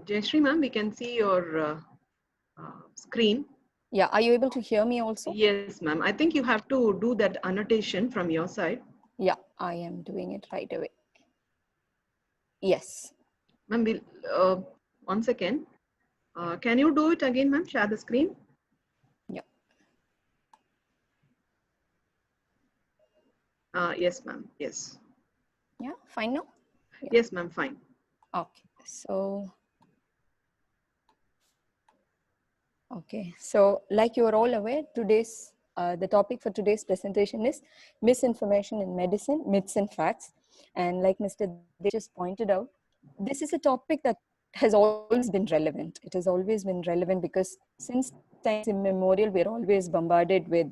Jayashree ma'am, we can see your screen. Yeah, are you able to hear me also? Yes, ma'am. I think you have to do that annotation from your side. Yeah, I am doing it right away. Yes. Ma'am, one second. Can you do it again, ma'am? Share the screen. Yeah. Yes, ma'am. Yes. Yeah, fine now? Yeah. Yes, ma'am. Fine. Okay. So like you are all aware, the topic for today's presentation is misinformation in medicine, myths and facts. And like Mr. They just pointed out, this is a topic that has always been relevant. It has always been relevant because since times immemorial, we're always bombarded with,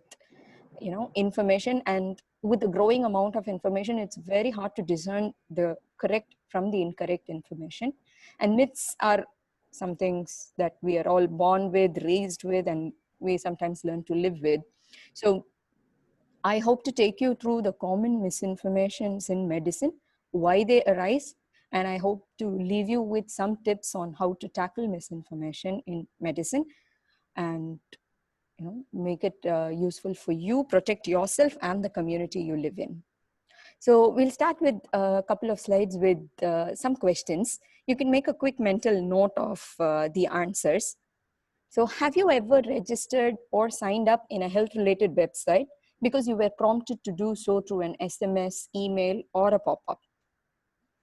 information, and with the growing amount of information, it's very hard to discern the correct from the incorrect information. And myths are some things that we are all born with, raised with, and we sometimes learn to live with. So I hope to take you through the common misinformations in medicine, why they arise, and I hope to leave you with some tips on how to tackle misinformation in medicine and make it useful for you, protect yourself and the community you live in. So we'll start with a couple of slides with some questions. You can make a quick mental note of the answers. So have you ever registered or signed up in a health-related website because you were prompted to do so through an SMS, email, or a pop-up?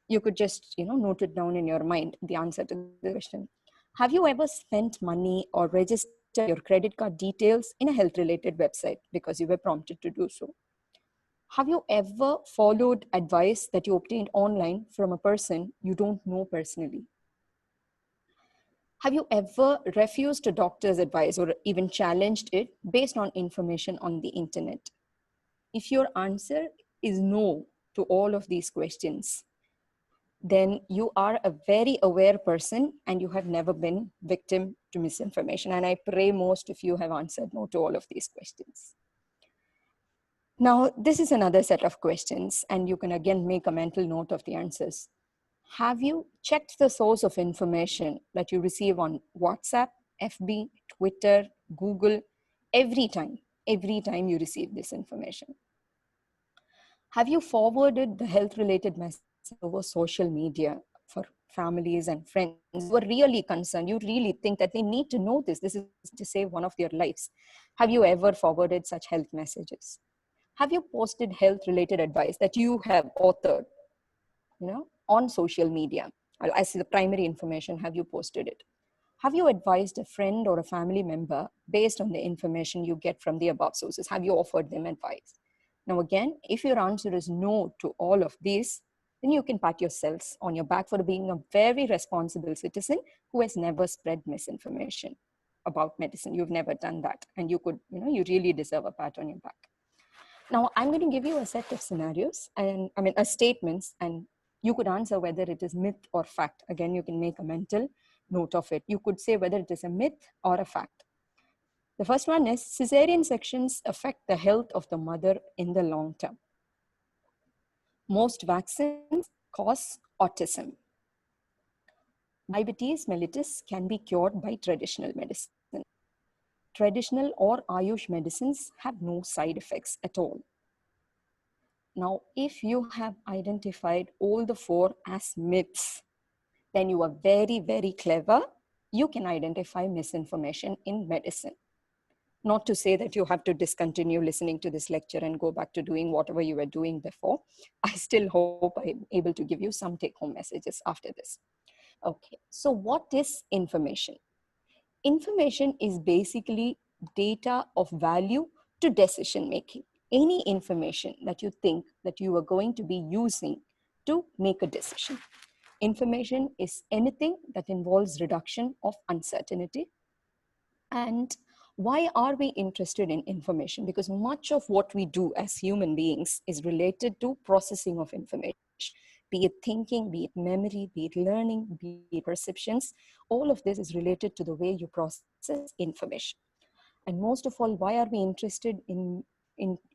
You could just, note it down in your mind, the answer to the question. Have you ever spent money or registered your credit card details in a health-related website because you were prompted to do so? Have you ever followed advice that you obtained online from a person you don't know personally? Have you ever refused a doctor's advice or even challenged it based on information on the internet? If your answer is no to all of these questions, then you are a very aware person and you have never been victim to misinformation. And I pray most of you have answered no to all of these questions. Now, this is another set of questions, and you can again make a mental note of the answers. Have you checked the source of information that you receive on WhatsApp, FB, Twitter, Google, every time you receive this information? Have you forwarded the health-related message over social media for families and friends who are really concerned? You really think that they need to know this. This is to save one of their lives. Have you ever forwarded such health messages? Have you posted health-related advice that you have authored, on social media? As the primary information, have you posted it? Have you advised a friend or a family member based on the information you get from the above sources? Have you offered them advice? Now, again, if your answer is no to all of these, then you can pat yourselves on your back for being a very responsible citizen who has never spread misinformation about medicine. You've never done that. And you could, you really deserve a pat on your back. Now, I'm going to give you a set of scenarios and statements, and you could answer whether it is myth or fact. Again, you can make a mental note of it. You could say whether it is a myth or a fact. The first one is cesarean sections affect the health of the mother in the long term. Most vaccines cause autism. Diabetes mellitus can be cured by traditional medicine. Traditional or Ayush medicines have no side effects at all. Now, if you have identified all the four as myths, then you are very, very clever. You can identify misinformation in medicine. Not to say that you have to discontinue listening to this lecture and go back to doing whatever you were doing before. I still hope I'm able to give you some take-home messages after this. Okay, so what is information? Information is basically data of value to decision making. Any information that you think that you are going to be using to make a decision. Information is anything that involves reduction of uncertainty. And why are we interested in information? Because much of what we do as human beings is related to processing of information, be it thinking, be it memory, be it learning, be it perceptions. All of this is related to the way you process information. And most of all, why are we interested in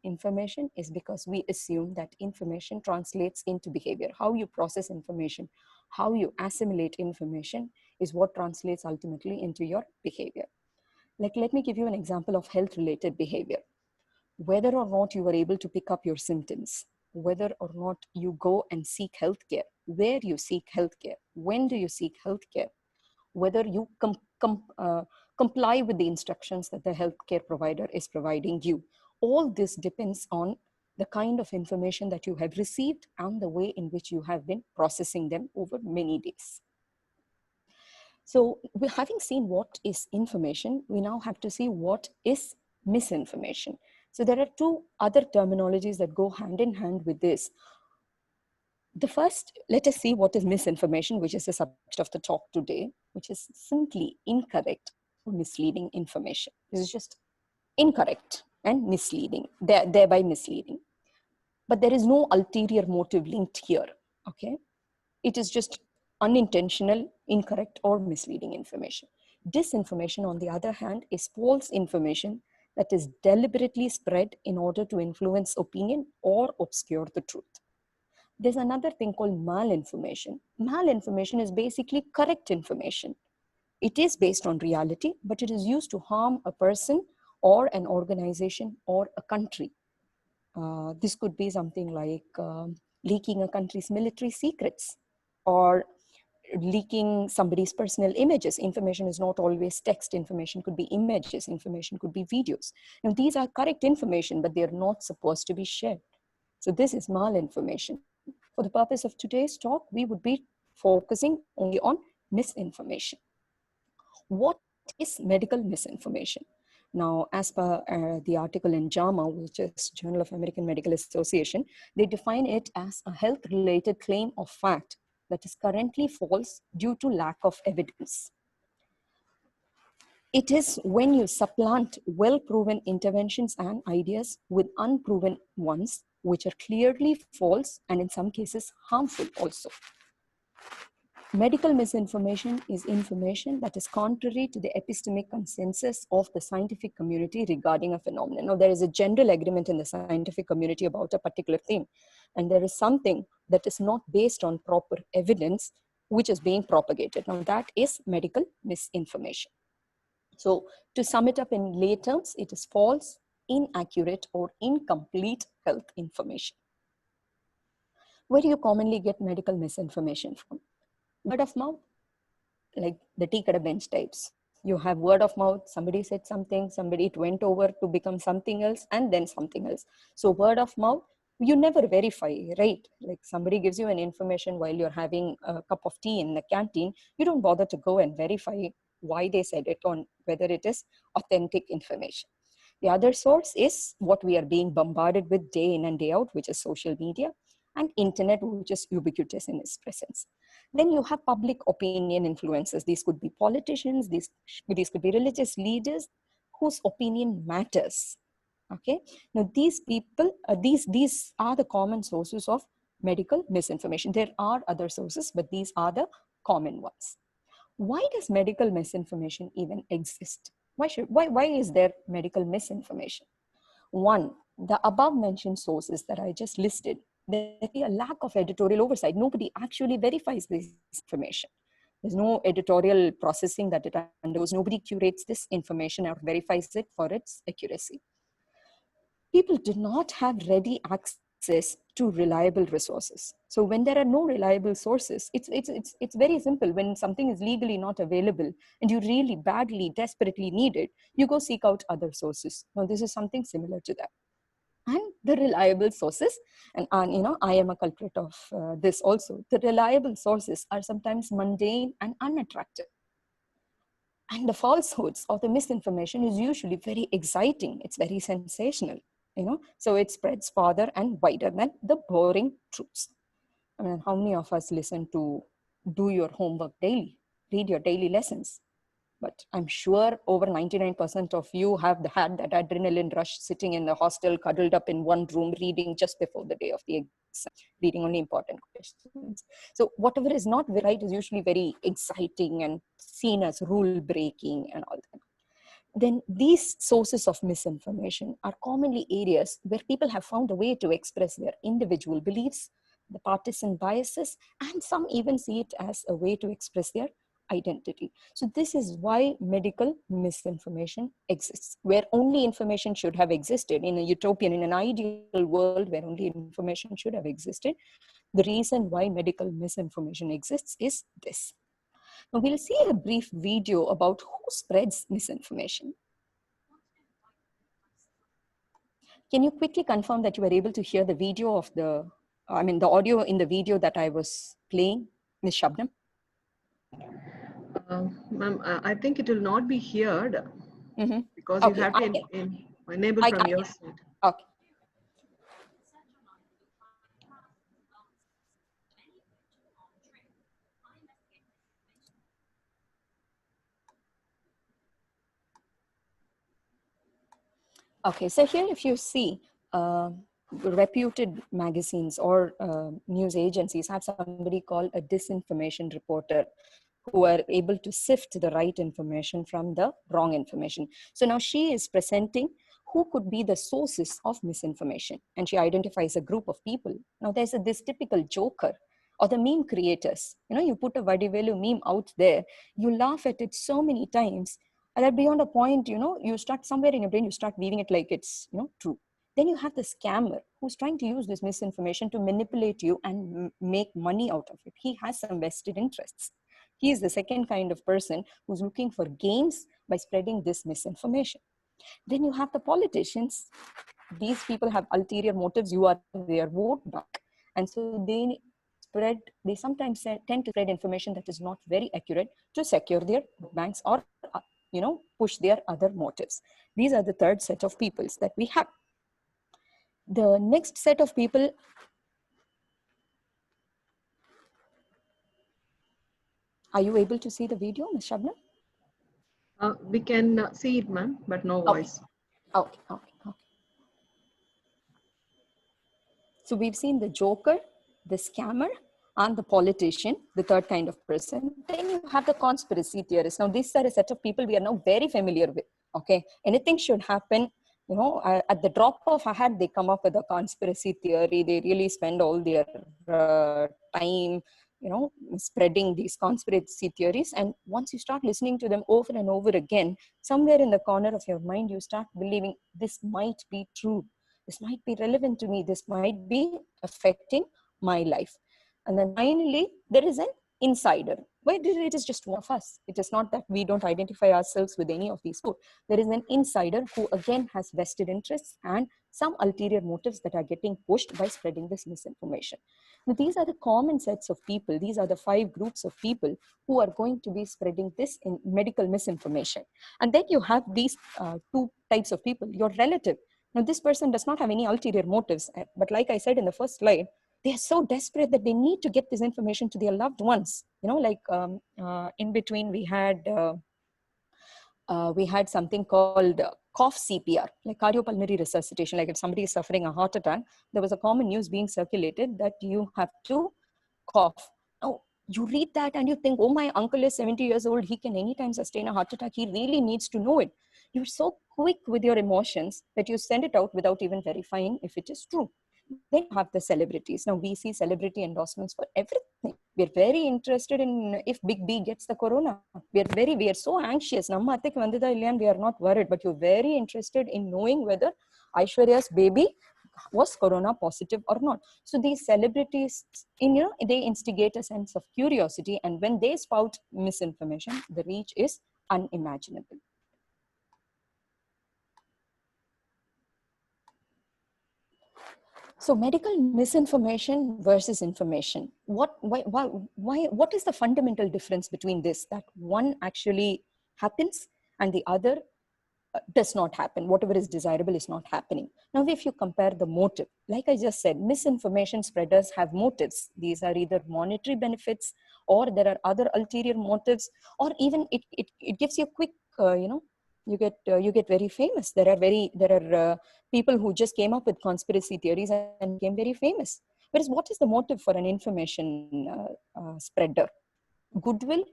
information is because we assume that information translates into behavior. How you process information, how you assimilate information is what translates ultimately into your behavior. Like, let me give you an example of health-related behavior. Whether or not you are able to pick up your symptoms, whether or not you go and seek healthcare, where you seek healthcare, when do you seek healthcare, whether you comply with the instructions that the healthcare provider is providing you. All this depends on the kind of information that you have received and the way in which you have been processing them over many days. So having seen what is information, we now have to see what is misinformation. So there are two other terminologies that go hand in hand with this. The first, let us see what is misinformation, which is the subject of the talk today, which is simply incorrect or misleading information. This is just incorrect and misleading, thereby misleading. But there is no ulterior motive linked here, okay? It is just unintentional, incorrect, or misleading information. Disinformation, on the other hand, is false information that is deliberately spread in order to influence opinion or obscure the truth. There's another thing called malinformation. Malinformation is basically correct information. It is based on reality, but it is used to harm a person or an organization or a country. This could be something like leaking a country's military secrets or leaking somebody's personal images. Information is not always text. Information could be images. Information could be videos. Now, these are correct information, but they're not supposed to be shared. So this is malinformation. For the purpose of today's talk, we would be focusing only on misinformation. What is medical misinformation? Now, as per the article in JAMA, which is Journal of American Medical Association, they define it as a health-related claim of fact that is currently false due to lack of evidence. It is when you supplant well-proven interventions and ideas with unproven ones, which are clearly false and in some cases harmful also. Medical misinformation is information that is contrary to the epistemic consensus of the scientific community regarding a phenomenon. Now, there is a general agreement in the scientific community about a particular theme, and there is something that is not based on proper evidence, which is being propagated. Now, that is medical misinformation. So, to sum it up in lay terms, it is false, inaccurate, or incomplete health information. Where do you commonly get medical misinformation from? Word of mouth, like the tea kada bench types. You have word of mouth, somebody said something, somebody it went over to become something else and then something else. So word of mouth, you never verify, right? Like somebody gives you an information while you're having a cup of tea in the canteen, you don't bother to go and verify why they said it or whether it is authentic information. The other source is what we are being bombarded with day in and day out, which is social media and internet, which is ubiquitous in its presence. Then you have public opinion influencers. These could be politicians, these could be religious leaders whose opinion matters. Okay. Now these people, these are the common sources of medical misinformation. There are other sources, but these are the common ones. Why does medical misinformation even exist? Why is there medical misinformation? One, the above mentioned sources that I just listed, there is a lack of editorial oversight. Nobody actually verifies this information. There's no editorial processing that it undergoes. Nobody curates this information or verifies it for its accuracy. People do not have ready access to reliable resources. So when there are no reliable sources, it's very simple. When something is legally not available and you really badly, desperately need it, you go seek out other sources. Now this is something similar to that. And the reliable sources, and I am a culprit of this also, the reliable sources are sometimes mundane and unattractive. And the falsehoods or the misinformation is usually very exciting. It's very sensational, so it spreads farther and wider than the boring truths. I mean, how many of us listen to do your homework daily, read your daily lessons? But I'm sure over 99% of you have had that adrenaline rush sitting in the hostel, cuddled up in one room, reading just before the day of the exam, reading only important questions. So whatever is not right is usually very exciting and seen as rule breaking and all that. Then these sources of misinformation are commonly areas where people have found a way to express their individual beliefs, the partisan biases, and some even see it as a way to express their identity. So this is why medical misinformation exists, where only information should have existed in a utopian, in an ideal world where only information should have existed. The reason why medical misinformation exists is this. Now we'll see a brief video about who spreads misinformation. Can you quickly confirm that you were able to hear the video of the audio in the video that I was playing, Ms. Shabnam? Ma'am, I think it will not be heard because you Okay, have to enable from your side. Okay. Okay, so here if you see, reputed magazines or news agencies have somebody called a disinformation reporter who are able to sift the right information from the wrong information. So now she is presenting who could be the sources of misinformation, and she identifies a group of people. Now there's this typical joker or the meme creators. You put a Vadivelu meme out there, you laugh at it so many times, and that beyond a point, you start somewhere in your brain, you start viewing it like it's, true. Then you have the scammer who's trying to use this misinformation to manipulate you and make money out of it. He has some vested interests. He is the second kind of person who's looking for gains by spreading this misinformation. Then you have the politicians. These people have ulterior motives. You are their vote bank. And so they sometimes tend to spread information that is not very accurate to secure their vote banks or push their other motives. These are the third set of peoples that we have. The next set of people, are you able to see the video, Ms. Shabnam? We can see it, ma'am, but no voice. Okay. So we've seen the joker, the scammer, and the politician, the third kind of person. Then you have the conspiracy theorists. Now, these are a set of people we are now very familiar with. Okay, anything should happen, at the drop of a hat, they come up with a conspiracy theory. They really spend all their time, spreading these conspiracy theories. And once you start listening to them over and over again, somewhere in the corner of your mind, you start believing this might be true. This might be relevant to me. This might be affecting my life. And then finally, there is an insider. Why it is just one of us? It is not that we don't identify ourselves with any of these four. There is an insider who again has vested interests and some ulterior motives that are getting pushed by spreading this misinformation. Now, these are the common sets of people. These are the 5 groups of people who are going to be spreading this in medical misinformation. And then you have these 2 types of people. Your relative. Now, this person does not have any ulterior motives. But like I said in the first slide, they are so desperate that they need to get this information to their loved ones. In between we had something called cough CPR, like cardiopulmonary resuscitation. Like if somebody is suffering a heart attack, there was a common news being circulated that you have to cough. Now, you read that and you think, oh, my uncle is 70 years old. He can anytime sustain a heart attack. He really needs to know it. You're so quick with your emotions that you send it out without even verifying if it is true. Then you have the celebrities. Now we see celebrity endorsements for everything. We're very interested in if Big B gets the corona. We are so anxious. We are not worried, but you're very interested in knowing whether Aishwarya's baby was corona positive or not. So these celebrities, they instigate a sense of curiosity, and when they spout misinformation, the reach is unimaginable. So medical misinformation versus information. What is the fundamental difference between this? That one actually happens and the other does not happen. Whatever is desirable is not happening. Now, if you compare the motive, like I just said, misinformation spreaders have motives. These are either monetary benefits, or there are other ulterior motives, or even it gives you a quick, you get very famous. There are people who just came up with conspiracy theories and became very famous. Whereas, what is the motive for an information spreader? Goodwill,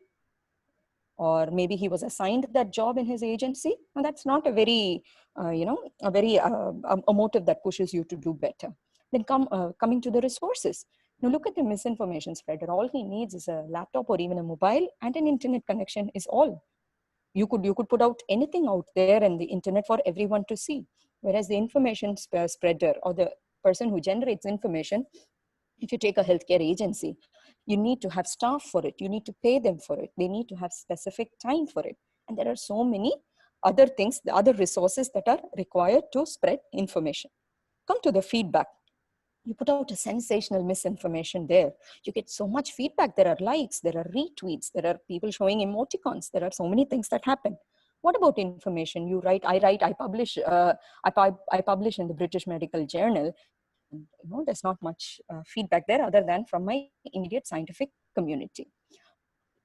or maybe he was assigned that job in his agency. And that's not a very, a motive that pushes you to do better. Then coming to the resources. Now look at the misinformation spreader. All he needs is a laptop or even a mobile and an internet connection is all. You could put out anything out there in the internet for everyone to see. Whereas the information spreader or the person who generates information, if you take a healthcare agency, you need to have staff for it. You need to pay them for it. They need to have specific time for it. And there are so many other things, the other resources that are required to spread information. Come to the feedback. You put out a sensational misinformation there. You get so much feedback. There are likes, there are retweets, there are people showing emoticons. There are so many things that happen. What about information? You write, I publish, I publish in the British Medical Journal. And, there's not much feedback there other than from my immediate scientific community.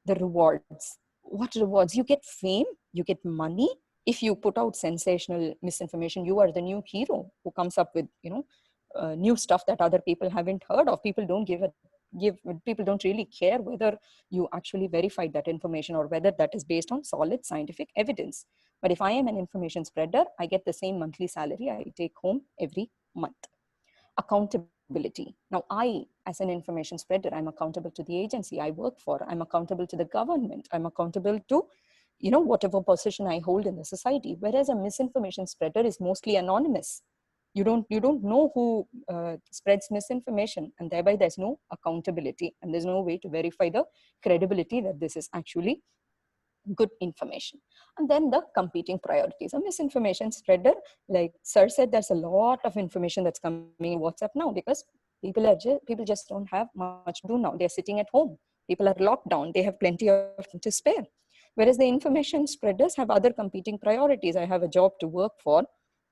The rewards. What rewards? You get fame, you get money. If you put out sensational misinformation, you are the new hero who comes up with, new stuff that other people haven't heard of. People don't people don't really care whether you actually verified that information or whether that is based on solid scientific evidence. But if I am an information spreader, I get the same monthly salary I take home every month. Accountability. Now, I, as an information spreader, I'm accountable to the agency I work for. I'm accountable to the government. I'm accountable to, whatever position I hold in the society. Whereas a misinformation spreader is mostly anonymous. You don't know who spreads misinformation, and thereby there's no accountability, and there's no way to verify the credibility that this is actually good information. And then the competing priorities. A misinformation spreader, like Sir said, there's a lot of information that's coming in WhatsApp now because people just don't have much to do now. They're sitting at home. People are locked down. They have plenty of time to spare. Whereas the information spreaders have other competing priorities. I have a job to work for,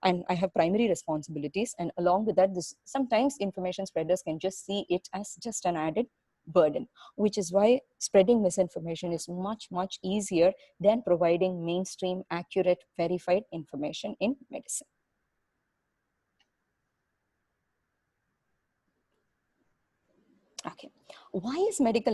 and I have primary responsibilities. And along with that, sometimes information spreaders can just see it as just an added burden, which is why spreading misinformation is much, much easier than providing mainstream, accurate, verified information in medicine. Okay, why is medical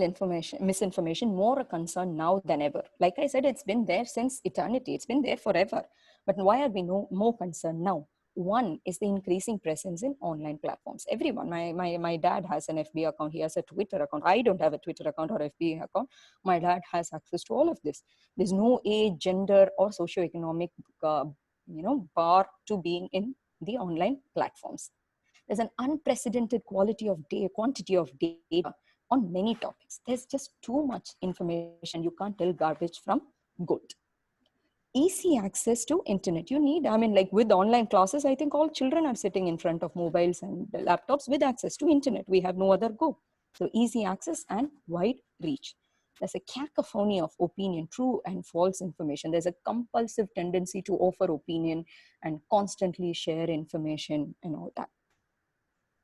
misinformation more a concern now than ever? Like I said, it's been there since eternity. It's been there forever. But why are we more concerned now? One is the increasing presence in online platforms. Everyone, my dad has an FB account. He has a Twitter account. I don't have a Twitter account or FB account. My dad has access to all of this. There's no age, gender, or socioeconomic, bar to being in the online platforms. There's an unprecedented quantity of data on many topics. There's just too much information. You can't tell garbage from good. Easy access to internet. Like with online classes, I think all children are sitting in front of mobiles and laptops with access to internet. We have no other go. So easy access and wide reach. There's a cacophony of opinion, true and false information. There's a compulsive tendency to offer opinion and constantly share information and all that.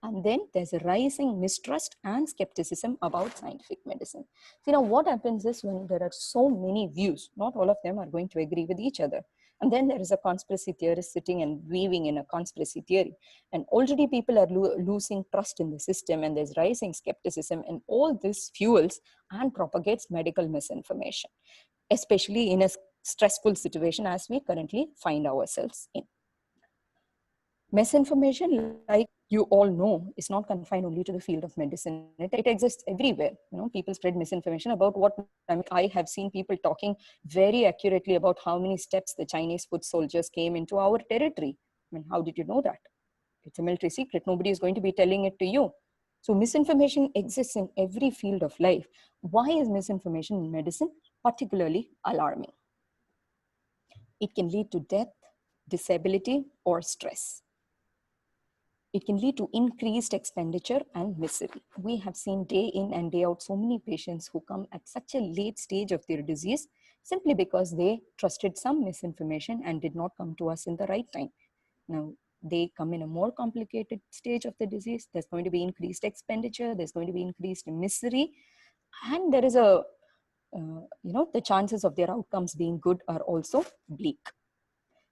And then there's a rising mistrust and skepticism about scientific medicine. So, what happens is when there are so many views, not all of them are going to agree with each other. And then there is a conspiracy theorist sitting and weaving in a conspiracy theory. And already people are losing trust in the system, and there's rising skepticism, and all this fuels and propagates medical misinformation, especially in a stressful situation as we currently find ourselves in. Misinformation, like you all know, is not confined only to the field of medicine. It exists everywhere. People spread misinformation about what I have seen people talking very accurately about how many steps the Chinese foot soldiers came into our territory. How did you know that? It's a military secret. Nobody is going to be telling it to you. So misinformation exists in every field of life. Why is misinformation in medicine particularly alarming? It can lead to death, disability, or stress. It can lead to increased expenditure and misery. We have seen day in and day out so many patients who come at such a late stage of their disease simply because they trusted some misinformation and did not come to us in the right time. Now, they come in a more complicated stage of the disease. There's going to be increased expenditure. There's going to be increased misery. And there is the chances of their outcomes being good are also bleak.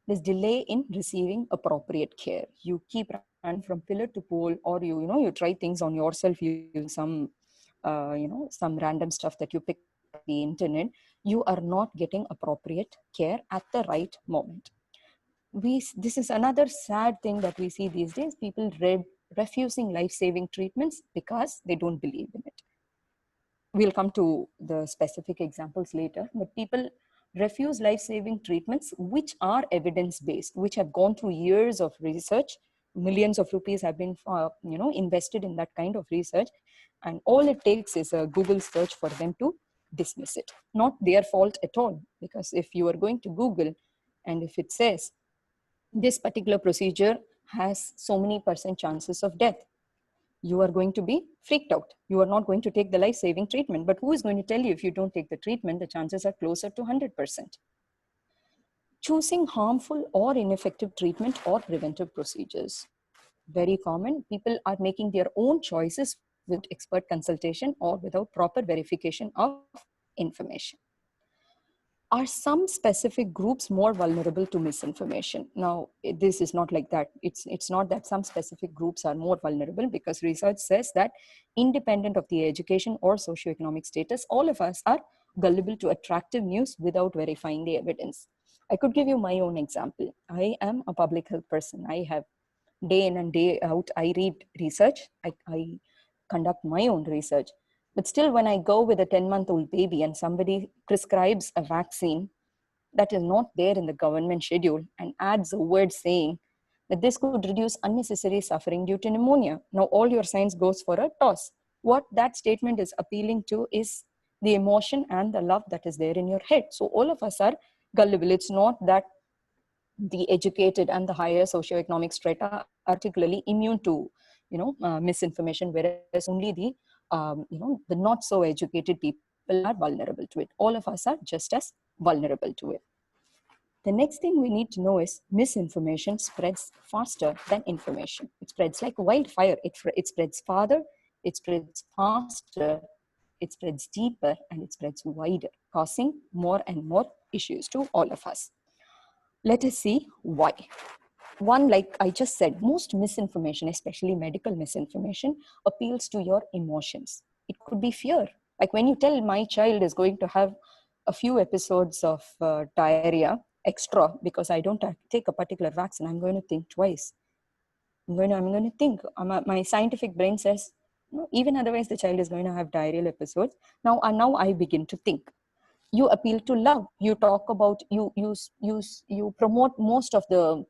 There's delay in receiving appropriate care. You keep running from pillar to pole, or you try things on yourself using some random stuff that you pick on the internet. You are not getting appropriate care at the right moment. This is another sad thing that we see these days. People refusing life-saving treatments because they don't believe in it. We'll come to the specific examples later, but people refuse life-saving treatments which are evidence-based, which have gone through years of research. Millions of rupees have been invested in that kind of research, and all it takes is a Google search for them to dismiss it. Not their fault at all, because if you are going to Google and if it says this particular procedure has so many % chances of death, you are going to be freaked out. You are not going to take the life-saving treatment. But who is going to tell you if you don't take the treatment, the chances are closer to 100%. Choosing harmful or ineffective treatment or preventive procedures. Very common. People are making their own choices with expert consultation or without proper verification of information. Are some specific groups more vulnerable to misinformation? Now, this is not like that. It's not that some specific groups are more vulnerable, because research says that independent of the education or socioeconomic status, all of us are gullible to attractive news without verifying the evidence. I could give you my own example. I am a public health person. I have day in and day out, I read research. I conduct my own research. But still, when I go with a 10-month-old baby and somebody prescribes a vaccine that is not there in the government schedule and adds a word saying that this could reduce unnecessary suffering due to pneumonia, now all your science goes for a toss. What that statement is appealing to is the emotion and the love that is there in your head. So all of us are gullible. It's not that the educated and the higher socioeconomic strata are particularly immune to misinformation, whereas only the not so educated people are vulnerable to it. All of us are just as vulnerable to it. The next thing we need to know is misinformation spreads faster than information. It spreads like wildfire. It spreads farther, it spreads faster, it spreads deeper, and it spreads wider, causing more and more issues to all of us. Let us see why. One, like I just said, most misinformation, especially medical misinformation, appeals to your emotions. It could be fear. Like when you tell my child is going to have a few episodes of diarrhea extra because I don't take a particular vaccine, I'm going to think twice. I'm going to think. My scientific brain says, no, even otherwise the child is going to have diarrheal episodes. Now I begin to think. You appeal to love. You talk about, you promote most of the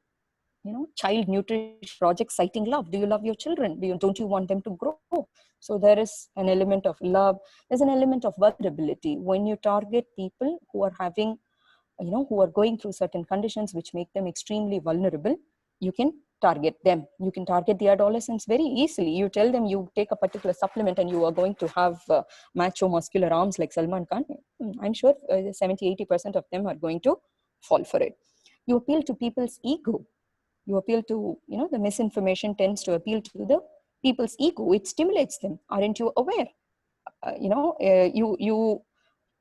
child nutrition projects citing love. Do you love your children? Don't you want them to grow? So there is an element of love. There's an element of vulnerability. When you target people who are having, who are going through certain conditions which make them extremely vulnerable, you can target them. You can target the adolescents very easily. You tell them you take a particular supplement and you are going to have macho muscular arms like Salman Khan. I'm sure 70-80% of them are going to fall for it. You appeal to people's ego. You appeal to, the misinformation tends to appeal to the people's ego. It stimulates them. Aren't you aware?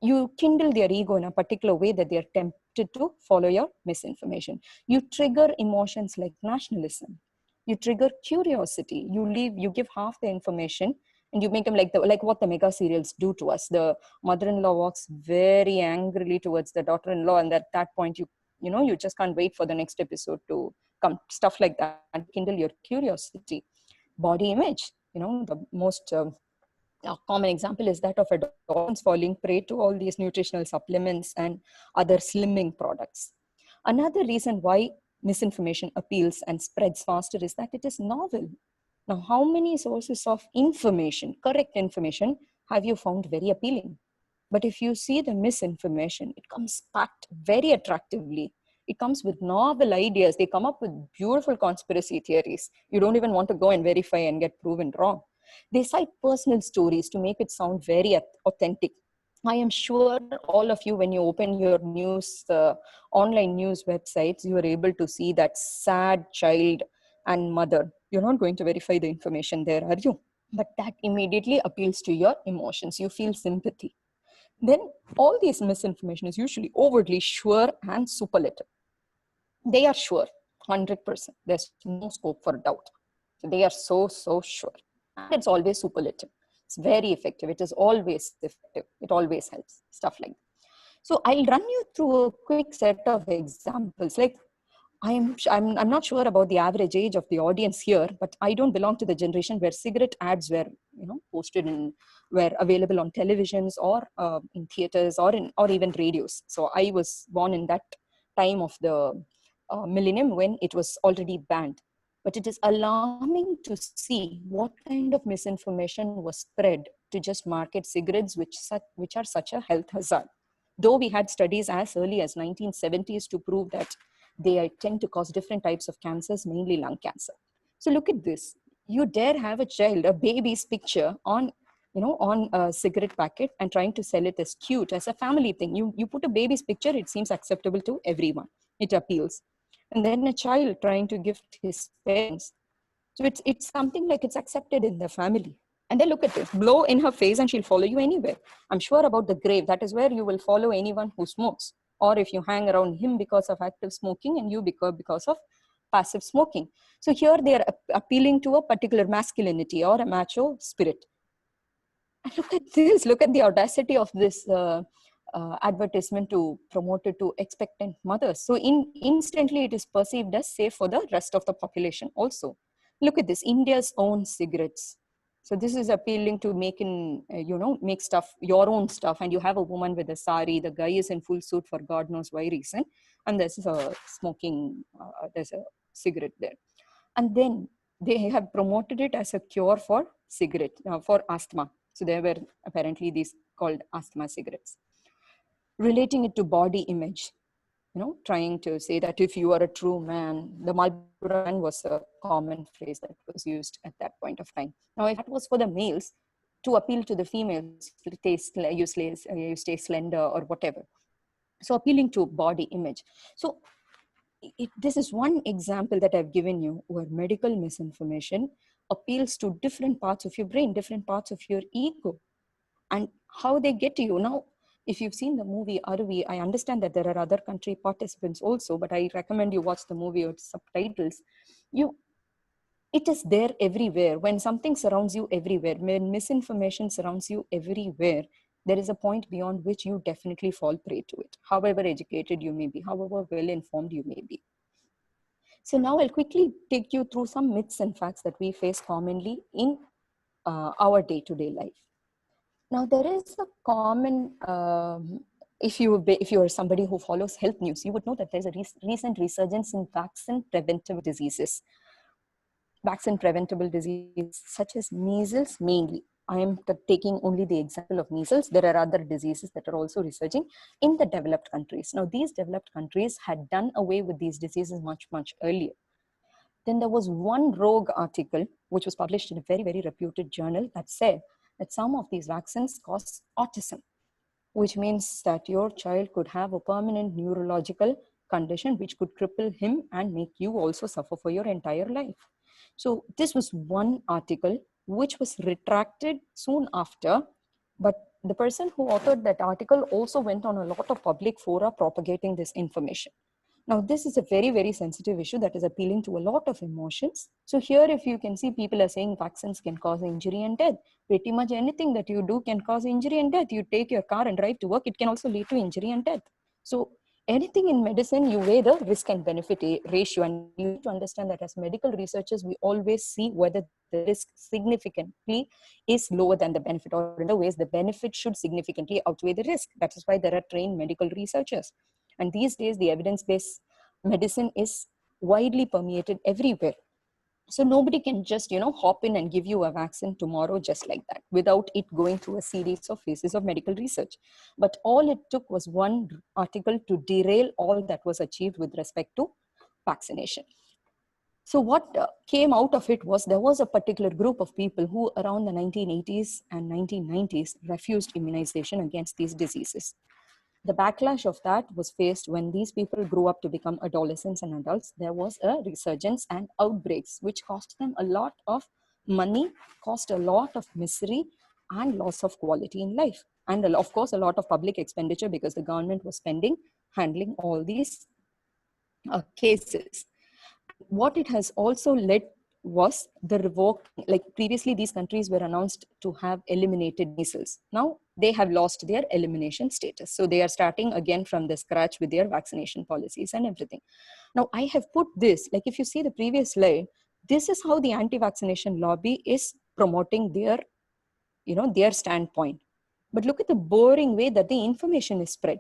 You kindle their ego in a particular way that they are tempted to follow your misinformation. You trigger emotions like nationalism. You trigger curiosity. You give half the information and you make them like what the mega serials do to us. The mother-in-law walks very angrily towards the daughter-in-law, and at that point you just can't wait for the next episode to come. Stuff like that kindle your curiosity. Body image, the most a common example is that of adolescents falling prey to all these nutritional supplements and other slimming products. Another reason why misinformation appeals and spreads faster is that it is novel. Now, how many sources of information, correct information, have you found very appealing? But if you see the misinformation, it comes packed very attractively. It comes with novel ideas. They come up with beautiful conspiracy theories. You don't even want to go and verify and get proven wrong. They cite personal stories to make it sound very authentic. I am sure all of you, when you open your news, online news websites, you are able to see that sad child and mother. You're not going to verify the information there, are you? But that immediately appeals to your emotions. You feel sympathy. Then all these misinformation is usually overtly sure and superlative. They are sure, 100%. There's no scope for doubt. So they are so sure. And it's always superlative. It's very effective. It is always effective. It always helps. Stuff like that. So I'll run you through a quick set of examples. Like I'm not sure about the average age of the audience here, but I don't belong to the generation where cigarette ads were, posted in, were available on televisions or in theaters or even radios. So I was born in that time of the millennium when it was already banned. But it is alarming to see what kind of misinformation was spread to just market cigarettes, which are such a health hazard. Though we had studies as early as 1970s to prove that they tend to cause different types of cancers, mainly lung cancer. So look at this. You dare have a child, a baby's picture on a cigarette packet and trying to sell it as cute, as a family thing. You put a baby's picture, it seems acceptable to everyone. It appeals. And then a child trying to gift his parents. So it's something like it's accepted in the family. And then look at this, blow in her face and she'll follow you anywhere. I'm sure about the grave. That is where you will follow anyone who smokes. Or if you hang around him because of active smoking and you because of passive smoking. So here they are appealing to a particular masculinity or a macho spirit. And look at this, look at the audacity of this advertisement to promote it to expectant mothers. So instantly it is perceived as safe for the rest of the population also. Look at this, India's own cigarettes. So this is appealing to make stuff, your own stuff. And you have a woman with a sari, the guy is in full suit for God knows why reason. And there's a there's a cigarette there. And then they have promoted it as a cure for for asthma. So there were apparently these called asthma cigarettes. Relating it to body image, trying to say that if you are a true man, the Marlboro man was a common phrase that was used at that point of time. Now, if that was for the males, to appeal to the females, you stay slender or whatever. So appealing to body image. So this is one example that I've given you where medical misinformation appeals to different parts of your brain, different parts of your ego, and how they get to you. Now, if you've seen the movie Aruvi, I understand that there are other country participants also, but I recommend you watch the movie with subtitles. It is there everywhere. When something surrounds you everywhere, when misinformation surrounds you everywhere, there is a point beyond which you definitely fall prey to it, however educated you may be, however well-informed you may be. So now I'll quickly take you through some myths and facts that we face commonly in our day-to-day life. Now, there is a common, if you are somebody who follows health news, you would know that there's a recent resurgence in vaccine preventable diseases. Vaccine preventable diseases such as measles mainly. I am taking only the example of measles. There are other diseases that are also resurging in the developed countries. Now, these developed countries had done away with these diseases much, much earlier. Then there was one rogue article, which was published in a very, very reputed journal, that said that some of these vaccines cause autism, which means that your child could have a permanent neurological condition which could cripple him and make you also suffer for your entire life. So this was one article which was retracted soon after, but the person who authored that article also went on a lot of public fora propagating this information. Now, this is a very, very sensitive issue that is appealing to a lot of emotions. So here, if you can see, people are saying vaccines can cause injury and death. Pretty much anything that you do can cause injury and death. You take your car and drive to work, it can also lead to injury and death. So anything in medicine, you weigh the risk and benefit ratio. And you need to understand that as medical researchers, we always see whether the risk significantly is lower than the benefit, or in other ways, the benefit should significantly outweigh the risk. That is why there are trained medical researchers. And these days, the evidence-based medicine is widely permeated everywhere. So nobody can just, hop in and give you a vaccine tomorrow just like that without it going through a series of phases of medical research. But all it took was one article to derail all that was achieved with respect to vaccination. So what came out of it was there was a particular group of people who around the 1980s and 1990s refused immunization against these diseases. The backlash of that was faced when these people grew up to become adolescents and adults. There was a resurgence and outbreaks, which cost them a lot of money, cost a lot of misery, and loss of quality in life. And of course, a lot of public expenditure because the government was spending handling all these cases. What it has also led was the revoke, like previously these countries were announced to have eliminated measles. Now they have lost their elimination status. So they are starting again from the scratch with their vaccination policies and everything. Now I have put this, like if you see the previous slide, this is how the anti-vaccination lobby is promoting their, their standpoint. But look at the boring way that the information is spread.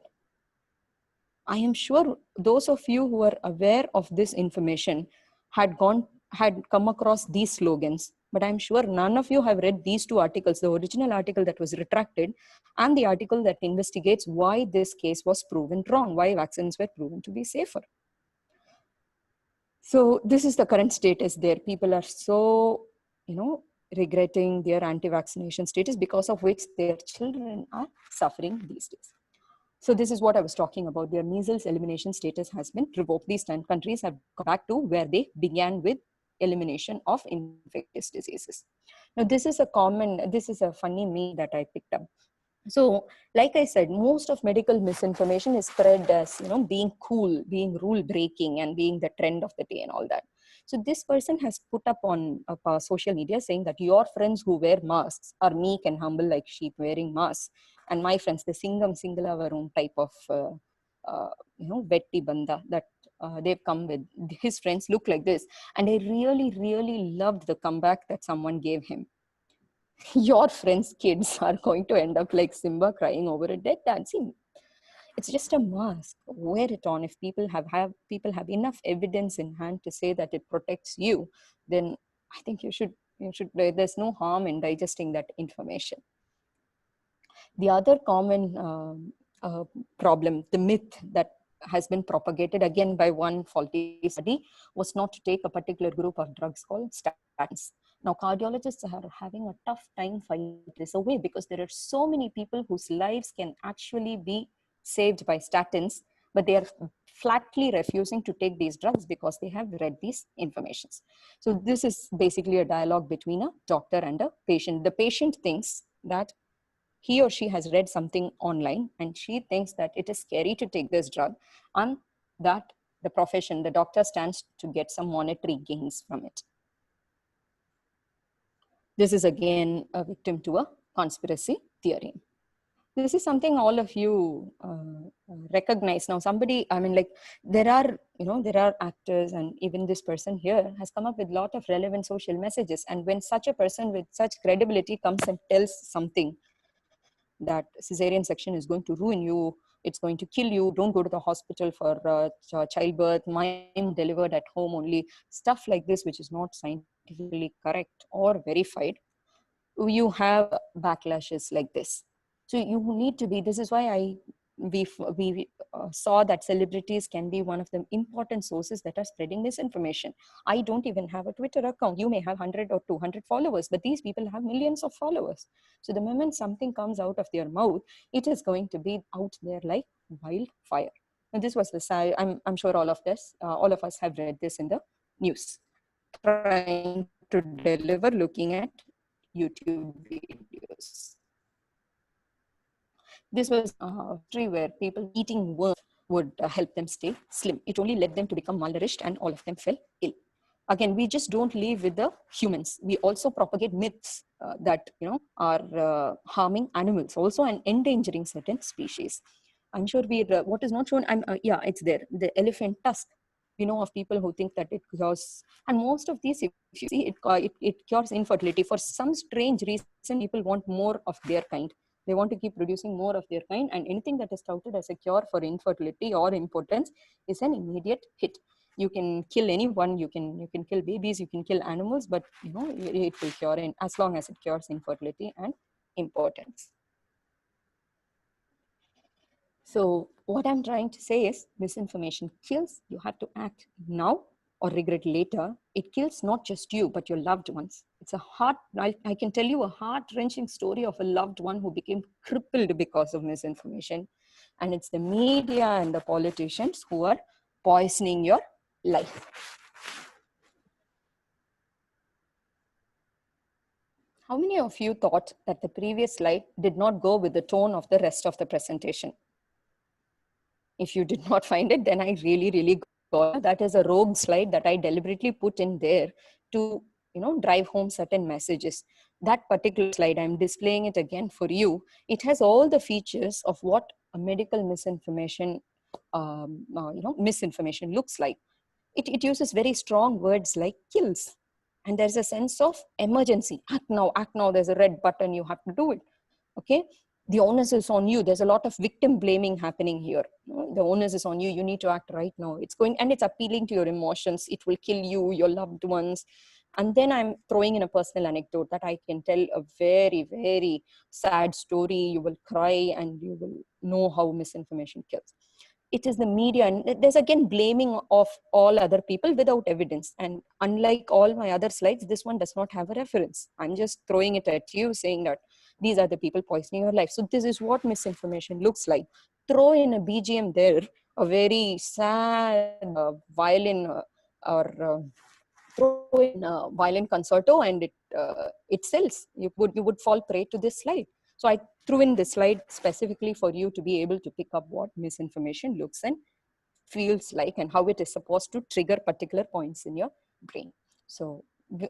I am sure those of you who are aware of this information had come across these slogans, but I'm sure none of you have read these two articles, the original article that was retracted and the article that investigates why this case was proven wrong, why vaccines were proven to be safer. So this is the current status there. People are so, regretting their anti-vaccination status, because of which their children are suffering these days. So this is what I was talking about. Their measles elimination status has been revoked. These 10 countries have gone back to where they began with elimination of infectious diseases. Now, this is a funny meme that I picked up. So, like I said, most of medical misinformation is spread as, being cool, being rule breaking, and being the trend of the day and all that. So this person has put up on social media saying that your friends who wear masks are meek and humble like sheep wearing masks, and my friends, the Singam Singala Varum type of, Vetti Banda that they've come with. His friends look like this, and I really, really loved the comeback that someone gave him. Your friends' kids are going to end up like Simba crying over a dead dad. See, it's just a mask. Wear it on. If people have enough evidence in hand to say that it protects you, then I think you should. There's no harm in digesting that information. The other common problem, the myth that has been propagated again by one faulty study, was not to take a particular group of drugs called statins. Now, cardiologists are having a tough time fighting this away, because there are so many people whose lives can actually be saved by statins, but they are flatly refusing to take these drugs because they have read these informations. So this is basically a dialogue between a doctor and a patient. The patient thinks that he or she has read something online and she thinks that it is scary to take this drug, and that the profession, the doctor, stands to get some monetary gains from it. This is again a victim to a conspiracy theory. This is something all of you recognize now. Somebody, there are actors, and even this person here has come up with a lot of relevant social messages. And when such a person with such credibility comes and tells something that cesarean section is going to ruin you, it's going to kill you, don't go to the hospital for childbirth, mine delivered at home only, stuff like this, which is not scientifically correct or verified, you have backlashes like this. So you need to be, this is why we saw that celebrities can be one of the important sources that are spreading misinformation. I don't even have a Twitter account. You may have 100 or 200 followers, but these people have millions of followers. So the moment something comes out of their mouth, it is going to be out there like wildfire. And this was the, I'm sure all of us have read this in the news. Trying to deliver looking at YouTube videos. This was a history where people eating worms would help them stay slim. It only led them to become malnourished, and all of them fell ill. Again, we just don't live with the humans. We also propagate myths that are harming animals also and endangering certain species. I'm sure what is not shown, it's there. The elephant tusk. We know of people who think that it cures, and most of these, if you see, it cures infertility. For some strange reason, people want more of their kind. They want to keep producing more of their kind, and anything that is touted as a cure for infertility or impotence is an immediate hit. You can kill anyone, you can kill babies, you can kill animals, but it will cure as long as it cures infertility and impotence. So what I'm trying to say is, misinformation kills. You have to act now or regret later. It kills not just you, but your loved ones. It's I can tell you a heart-wrenching story of a loved one who became crippled because of misinformation. And it's the media and the politicians who are poisoning your life. How many of you thought that the previous slide did not go with the tone of the rest of the presentation? If you did not find it, then I really, really got it. That is a rogue slide that I deliberately put in there to drive home certain messages. That particular slide, I'm displaying it again for you. It has all the features of what a medical misinformation, misinformation looks like. It uses very strong words like kills. And there's a sense of emergency. Act now, there's a red button, you have to do it. Okay, the onus is on you. There's a lot of victim blaming happening here. The onus is on you. You need to act right now. It's appealing to your emotions. It will kill you, your loved ones. And then I'm throwing in a personal anecdote that I can tell a very, very sad story. You will cry and you will know how misinformation kills. It is the media, and there's again blaming of all other people without evidence. And unlike all my other slides, this one does not have a reference. I'm just throwing it at you, saying that these are the people poisoning your life. So this is what misinformation looks like. Throw in a BGM there, a very sad violin or throw in a violin concerto, and it sells. You would fall prey to this slide. So I threw in this slide specifically for you to be able to pick up what misinformation looks and feels like, and how it is supposed to trigger particular points in your brain. So,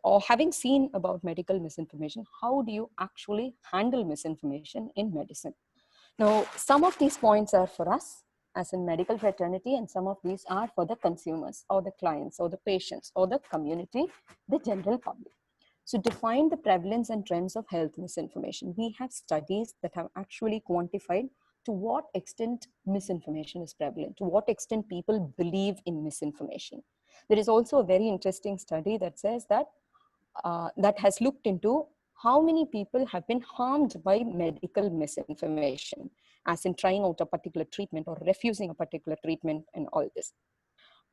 or having seen about medical misinformation, how do you actually handle misinformation in medicine? Now, some of these points are for us as in medical fraternity, and some of these are for the consumers or the clients or the patients or the community, the general public. So define the prevalence and trends of health misinformation. We have studies that have actually quantified to what extent misinformation is prevalent, to what extent people believe in misinformation. There is also a very interesting study that says that that has looked into how many people have been harmed by medical misinformation, as in trying out a particular treatment or refusing a particular treatment and all this.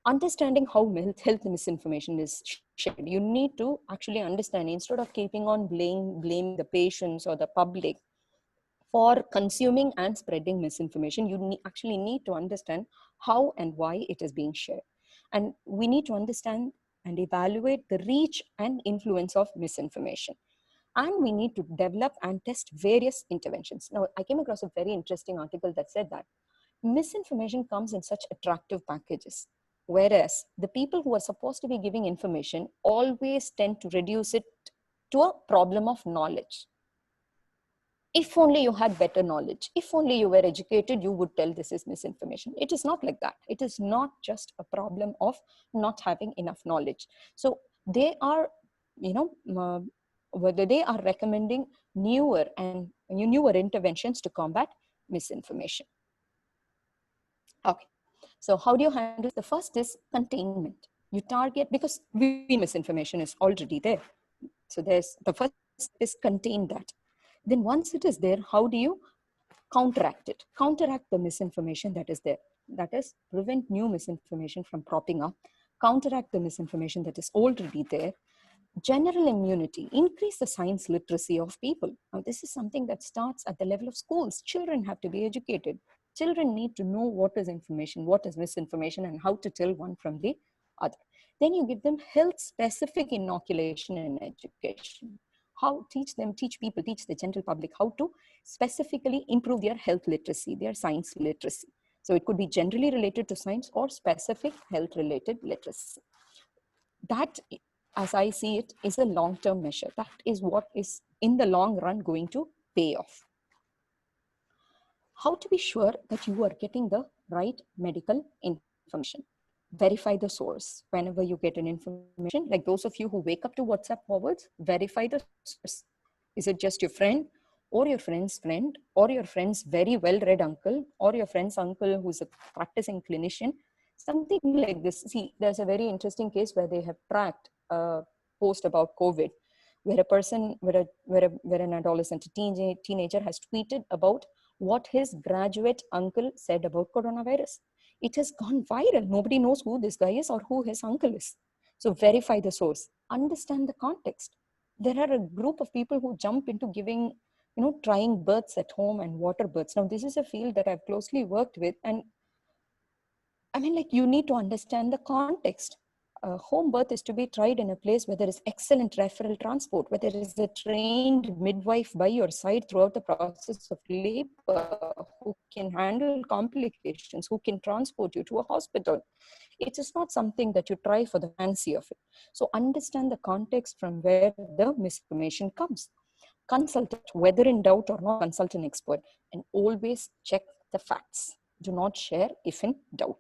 Understanding how health misinformation is shared, you need to actually understand, instead of keeping on blaming the patients or the public for consuming and spreading misinformation, you actually need to understand how and why it is being shared. And we need to understand and evaluate the reach and influence of misinformation. And we need to develop and test various interventions. Now, I came across a very interesting article that said that misinformation comes in such attractive packages, whereas the people who are supposed to be giving information always tend to reduce it to a problem of knowledge. If only you had better knowledge, if only you were educated, you would tell this is misinformation. It is not like that. It is not just a problem of not having enough knowledge. So they are, whether they are recommending newer interventions to combat misinformation. Okay, so how do you handle? The first is containment. You target, because misinformation is already there. So there's the first is contain that. Then once it is there, how do you counteract it? Counteract the misinformation that is there. That is, prevent new misinformation from propping up. Counteract the misinformation that is already there. General immunity, increase the science literacy of people. Now, this is something that starts at the level of schools. Children have to be educated. Children need to know what is information, what is misinformation, and how to tell one from the other. Then you give them health-specific inoculation and education. Teach the general public how to specifically improve their health literacy, their science literacy. So it could be generally related to science or specific health-related literacy. That, as I see it, is a long-term measure. That is what is in the long run going to pay off. How to be sure that you are getting the right medical information? Verify the source. Whenever you get an information, like those of you who wake up to WhatsApp forwards, verify the source. Is it just your friend or your friend's friend or your friend's very well-read uncle or your friend's uncle who's a practicing clinician? Something like this. See, there's a very interesting case where they have tracked a post about COVID, where a person, where an adolescent, a teenager has tweeted about what his graduate uncle said about coronavirus. It has gone viral. Nobody knows who this guy is or who his uncle is. So verify the source, understand the context. There are a group of people who jump into giving, trying births at home and water births. Now, this is a field that I've closely worked with. And I mean, like, you need to understand the context. home birth is to be tried in a place where there is excellent referral transport, where there is a trained midwife by your side throughout the process of labor, who can handle complications, who can transport you to a hospital. It is not something that you try for the fancy of it. So understand the context from where the misinformation comes. Consult it, whether in doubt or not, consult an expert, and always check the facts. Do not share if in doubt.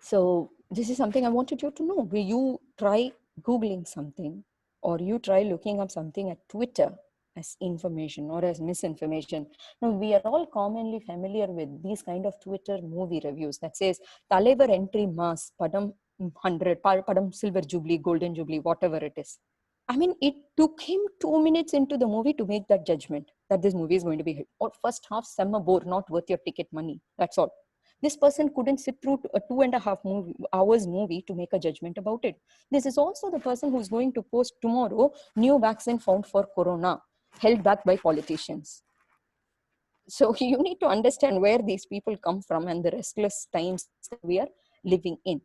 So this is something I wanted you to know. Will you try Googling something, or you try looking up something at Twitter as information or as misinformation? Now, we are all commonly familiar with these kind of Twitter movie reviews that says, Talaivar entry mass, Padam 100, Padam Silver Jubilee, Golden Jubilee, whatever it is. I mean, it took him 2 minutes into the movie to make that judgment that this movie is going to be hit. Or first half, summer bore, not worth your ticket money. That's all. This person couldn't sit through a 2.5 hours movie to make a judgment about it. This is also the person who's going to post tomorrow, new vaccine found for corona, held back by politicians. So you need to understand where these people come from and the restless times that we are living in.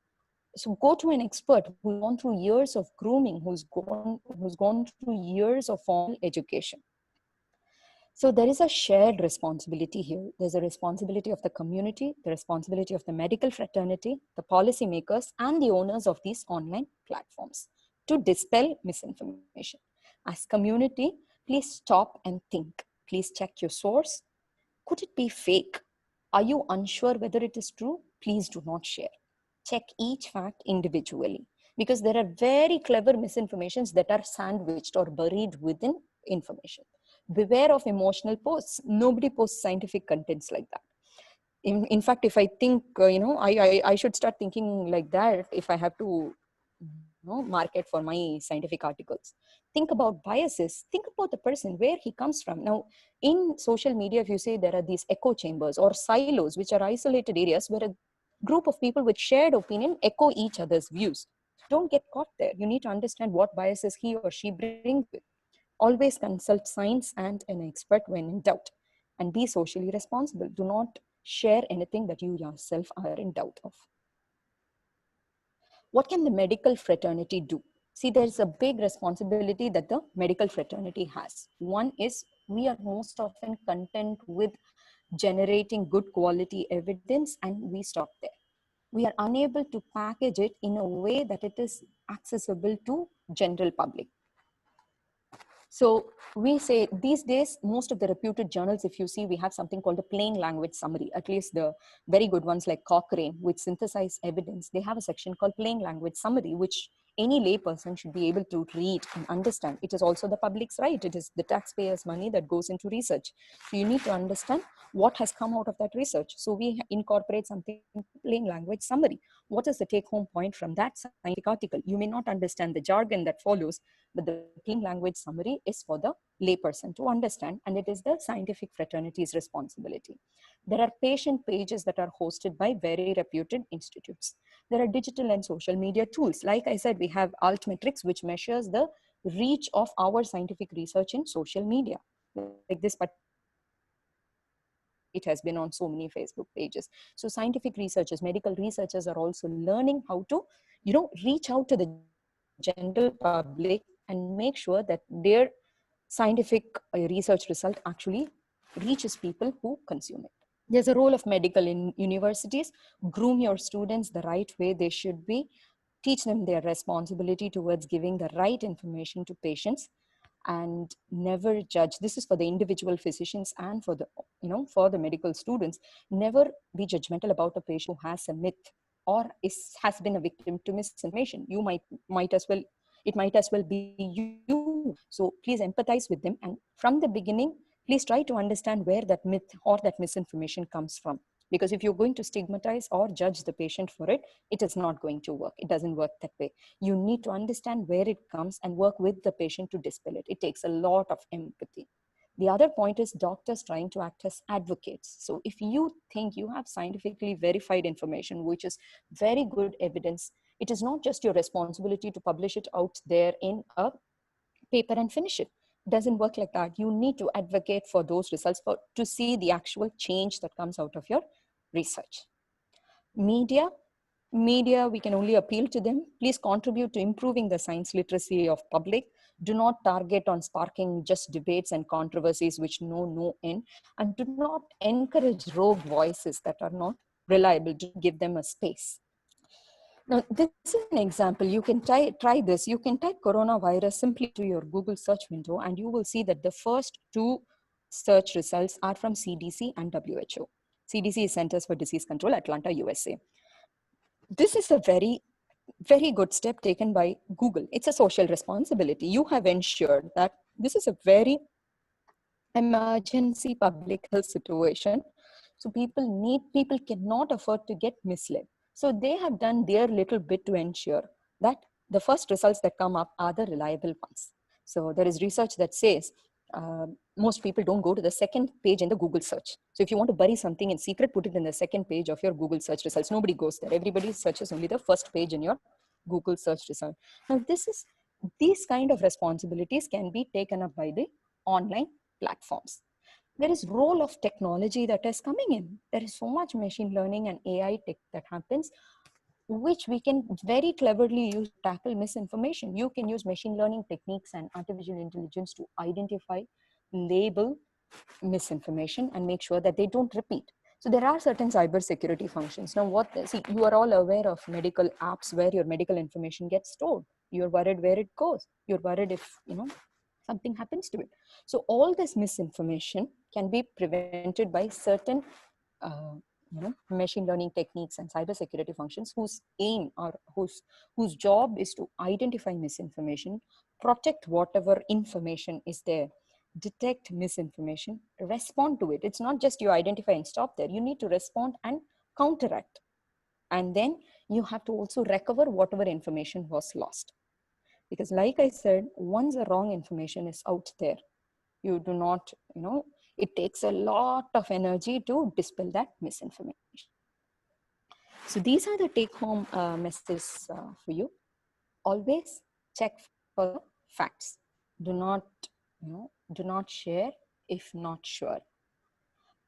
So go to an expert who's gone through years of grooming, who's gone through years of formal education. So there is a shared responsibility here. There's a responsibility of the community, the responsibility of the medical fraternity, the policymakers, and the owners of these online platforms to dispel misinformation. As community, please stop and think. Please check your source. Could it be fake? Are you unsure whether it is true? Please do not share. Check each fact individually, because there are very clever misinformations that are sandwiched or buried within information. Beware of emotional posts. Nobody posts scientific contents like that. In fact, if I think, I should start thinking like that if I have to market for my scientific articles. Think about biases. Think about the person, where he comes from. Now, in social media, if you say there are these echo chambers or silos, which are isolated areas where a group of people with shared opinion echo each other's views. Don't get caught there. You need to understand what biases he or she brings with. Always consult science and an expert when in doubt, and be socially responsible. Do not share anything that you yourself are in doubt of. What can the medical fraternity do? See, there's a big responsibility that the medical fraternity has. One is, we are most often content with generating good quality evidence, and we stop there. We are unable to package it in a way that it is accessible to general public. So we say these days, most of the reputed journals, if you see, we have something called the plain language summary. At least the very good ones like Cochrane, which synthesize evidence, they have a section called plain language summary, which any layperson should be able to read and understand. It is also the public's right. It is the taxpayers' money that goes into research. So you need to understand what has come out of that research. So we incorporate something plain language summary. What is the take-home point from that scientific article? You may not understand the jargon that follows, but the plain language summary is for the layperson to understand, and it is the scientific fraternity's responsibility. There are patient pages that are hosted by very reputed institutes. There are digital and social media tools. Like I said, we have Altmetrics, which measures the reach of our scientific research in social media. Like this, but it has been on so many Facebook pages. So scientific researchers, medical researchers are also learning how to, reach out to the general public and make sure that their scientific research result actually reaches people who consume it. There's a role of medical in universities. Groom your students the right way they should be. Teach them their responsibility towards giving the right information to patients, and never judge. This is for the individual physicians and for the, for the medical students. Never be judgmental about a patient who has a myth or has been a victim to misinformation. You might as well, it might as well be you. So please empathize with them, and from the beginning, please try to understand where that myth or that misinformation comes from. Because if you're going to stigmatize or judge the patient for it, it is not going to work. It doesn't work that way. You need to understand where it comes and work with the patient to dispel it. It takes a lot of empathy. The other point is doctors trying to act as advocates. So if you think you have scientifically verified information, which is very good evidence, it is not just your responsibility to publish it out there in a paper and finish it. It doesn't work like that. You need to advocate for those results to see the actual change that comes out of your research. Media, Media, we can only appeal to them. Please contribute to improving the science literacy of public. Do not target on sparking just debates and controversies which know no end, and do not encourage rogue voices that are not reliable. Do give them a space. Now, this is an example. You can try this. You can type coronavirus simply to your Google search window, and you will see that the first two search results are from CDC and WHO. CDC is Centers for Disease Control, Atlanta, USA. This is a very, very good step taken by Google. It's a social responsibility. You have ensured that this is a very emergency public health situation. So people cannot afford to get misled. So they have done their little bit to ensure that the first results that come up are the reliable ones. So there is research that says most people don't go to the second page in the Google search. So if you want to bury something in secret, put it in the second page of your Google search results. Nobody goes there. Everybody searches only the first page in your Google search result. Now these kind of responsibilities can be taken up by the online platforms. There is role of technology that is coming in. There is so much machine learning and AI tech that happens, which we can very cleverly use to tackle misinformation. You can use machine learning techniques and artificial intelligence to identify, label misinformation and make sure that they don't repeat. So there are certain cybersecurity functions. Now, you are all aware of medical apps where your medical information gets stored. You're worried where it goes. You're worried if, something happens to it. So all this misinformation can be prevented by certain machine learning techniques and cybersecurity functions whose aim or whose job is to identify misinformation, protect whatever information is there, detect misinformation, respond to it. It's not just you identify and stop there. You need to respond and counteract. And then you have to also recover whatever information was lost. Because like I said, once the wrong information is out there, you do not, it takes a lot of energy to dispel that misinformation. So these are the take-home messages for you. Always check for the facts. Do not share if not sure.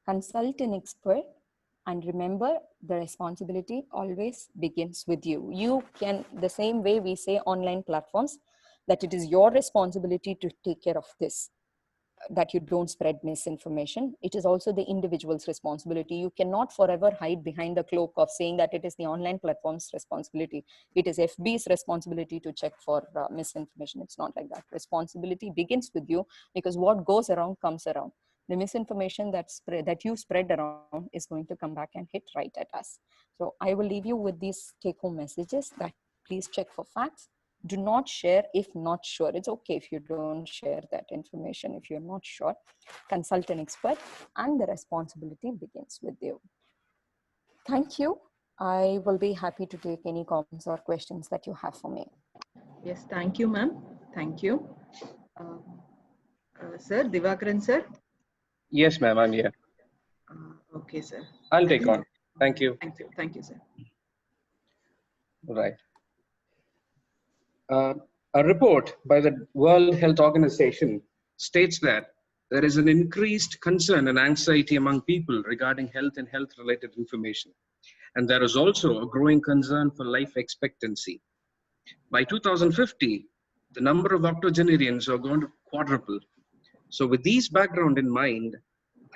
Consult an expert, and remember, the responsibility always begins with you. You can, the same way we say online platforms, that it is your responsibility to take care of this, that you don't spread misinformation. It is also the individual's responsibility. You cannot forever hide behind the cloak of saying that it is the online platform's responsibility. It is FB's responsibility to check for misinformation. It's not like that. Responsibility begins with you, because what goes around comes around. The misinformation that you spread around is going to come back and hit right at us. So I will leave you with these take-home messages, that please check for facts. Do not share if not sure. It's okay if you don't share that information if you're not sure. Consult an expert, and the responsibility begins with you. Thank you. I will be happy to take any comments or questions that you have for me. Yes, thank you, ma'am. Thank you. Sir, Divakaran, sir? Yes, ma'am, I'm here. Okay, sir. I'll take on. Thank you. Thank you. Thank you, sir. Right. A report by the World Health Organization states that there is an increased concern and anxiety among people regarding health and health-related information. And there is also a growing concern for life expectancy. By 2050, the number of octogenarians are going to quadruple. So with these background in mind,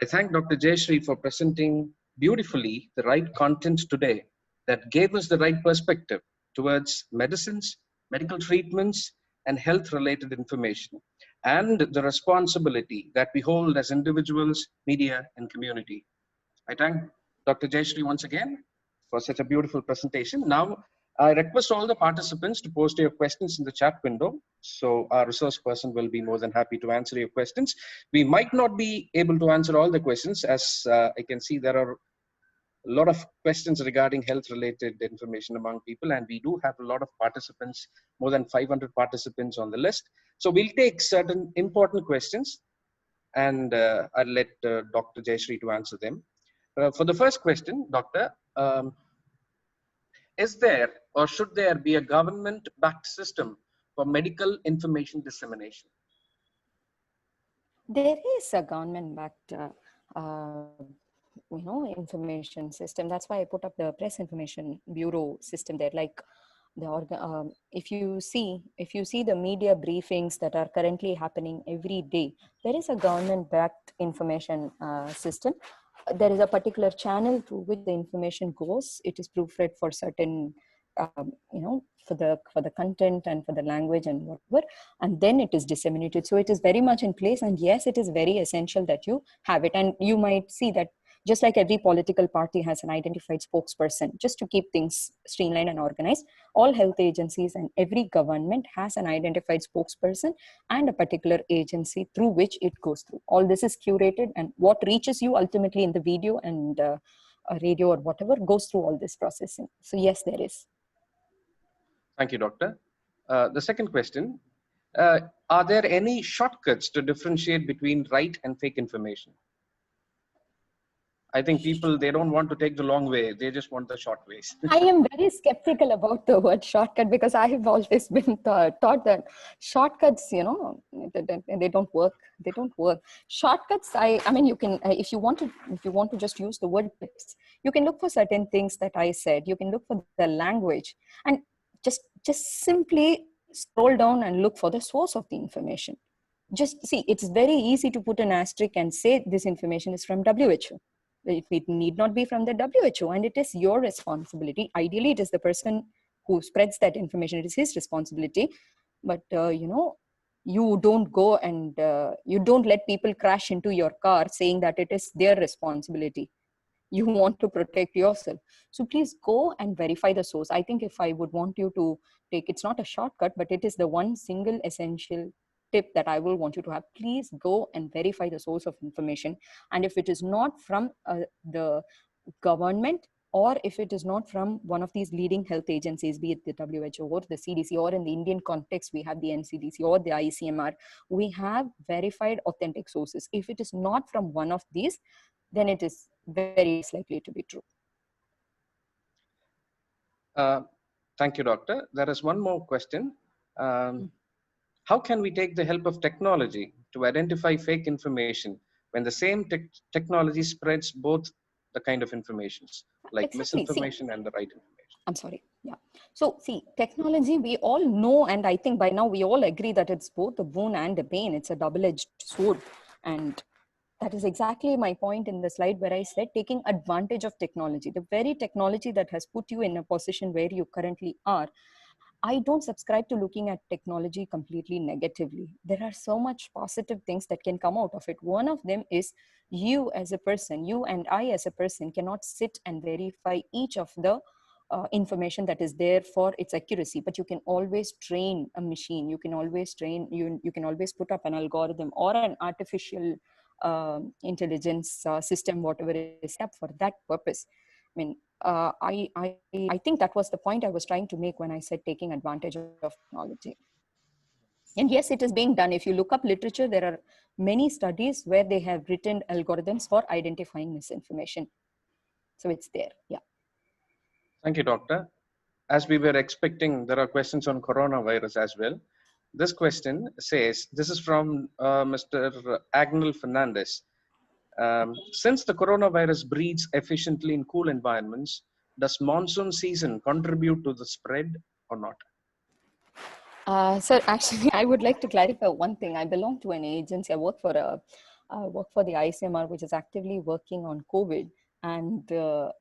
I thank Dr. Jayashree for presenting beautifully the right content today that gave us the right perspective towards medicines, medical treatments, and health-related information, and the responsibility that we hold as individuals, media, and community. I thank Dr. Jayashree once again for such a beautiful presentation. Now, I request all the participants to post your questions in the chat window, so our resource person will be more than happy to answer your questions. We might not be able to answer all the questions, as I can see there are a lot of questions regarding health-related information among people, and we do have a lot of participants, more than 500 participants on the list. So we'll take certain important questions, and I'll let Dr. Jayashree to answer them. For the first question, Doctor, is there or should there be a government-backed system for medical information dissemination? There is a government-backed information system. That's why I put up the Press Information Bureau system there. Like if you see the media briefings that are currently happening every day, there is a government-backed information system. There is a particular channel through which the information goes. It is proofread for certain for the content and for the language and whatever, and then it is disseminated. So it is very much in place, and yes, it is very essential that you have it. And you might see that just like every political party has an identified spokesperson, just to keep things streamlined and organized, all health agencies and every government has an identified spokesperson and a particular agency through which it goes through. All this is curated, and what reaches you ultimately in the video and radio or whatever goes through all this processing. So yes, there is. Thank you, Doctor. The second question, are there any shortcuts to differentiate between right and fake information? I think people, they don't want to take the long way. They just want the short ways. I am very skeptical about the word shortcut, because I have always been taught that shortcuts, they don't work. They don't work. Shortcuts, I mean, you can, if you want to just use the word tips, you can look for certain things that I said. You can look for the language, and just simply scroll down and look for the source of the information. Just see, it's very easy to put an asterisk and say this information is from WHO. It need not be from the WHO, and it is your responsibility. Ideally, it is the person who spreads that information. It is his responsibility. But, you don't go and you don't let people crash into your car saying that it is their responsibility. You want to protect yourself. So please go and verify the source. I think if I would want you to take, it's not a shortcut, but it is the one single essential tip that I will want you to have. Please go and verify the source of information. And if it is not from the government, or if it is not from one of these leading health agencies, be it the WHO or the CDC, or in the Indian context, we have the NCDC or the ICMR, we have verified authentic sources. If it is not from one of these, then it is very likely to be true. Thank you, Doctor. There is one more question. How can we take the help of technology to identify fake information when the same technology spreads both the kind of informations, like misinformation and the right information? I'm sorry. Yeah. So see, technology, we all know, and I think by now we all agree that it's both a boon and a bane. It's a double-edged sword. And that is exactly my point in the slide where I said taking advantage of technology, the very technology that has put you in a position where you currently are. I don't subscribe to looking at technology completely negatively. There are so much positive things that can come out of it. One of them is you as a person, you and I as a person cannot sit and verify each of the information that is there for its accuracy, but you can always train a machine. You can always train, you can always put up an algorithm or an artificial intelligence system, whatever is up for that purpose. I mean, I think that was the point I was trying to make when I said taking advantage of technology. And yes, it is being done. If you look up literature, there are many studies where they have written algorithms for identifying misinformation. So it's there. Yeah. Thank you, Doctor. As we were expecting, there are questions on coronavirus as well. This question says, this is from Mr. Agnel Fernandez. Since the coronavirus breeds efficiently in cool environments, does monsoon season contribute to the spread or not? Sir, actually, I would like to clarify one thing. I belong to an agency. I work for the ICMR, which is actively working on COVID. And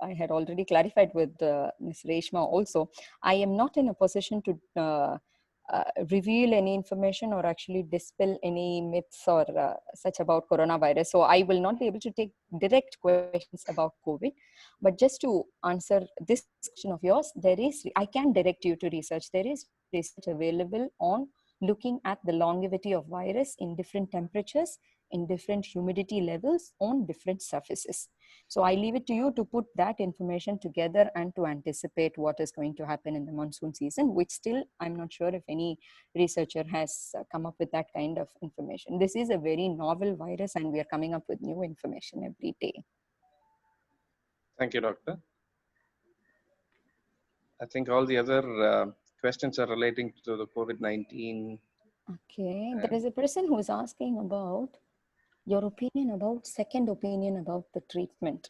I had already clarified with Ms. Reshma also. I am not in a position to reveal any information or actually dispel any myths or such about coronavirus. So I will not be able to take direct questions about COVID. But just to answer this question of yours, I can direct you to research. There is research available on looking at the longevity of virus in different temperatures, in different humidity levels, on different surfaces. So I leave it to you to put that information together and to anticipate what is going to happen in the monsoon season, which still I'm not sure if any researcher has come up with that kind of information. This is a very novel virus and we are coming up with new information every day. Thank you, Doctor. I think all the other questions are relating to the COVID-19. Okay, there is a person who is asking about your opinion about, second opinion about the treatment.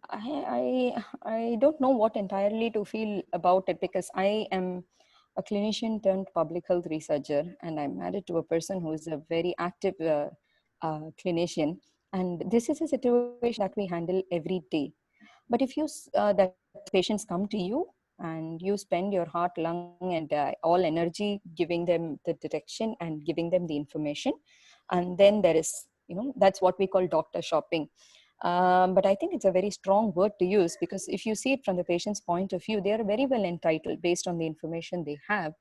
I don't know what entirely to feel about it, because I am a clinician turned public health researcher, and I'm married to a person who is a very active clinician. And this is a situation that we handle every day. But if that patients come to you and you spend your heart, lung, and all energy giving them the direction and giving them the information, and then there is, that's what we call doctor shopping. But I think it's a very strong word to use, because if you see it from the patient's point of view, they are very well entitled based on the information they have.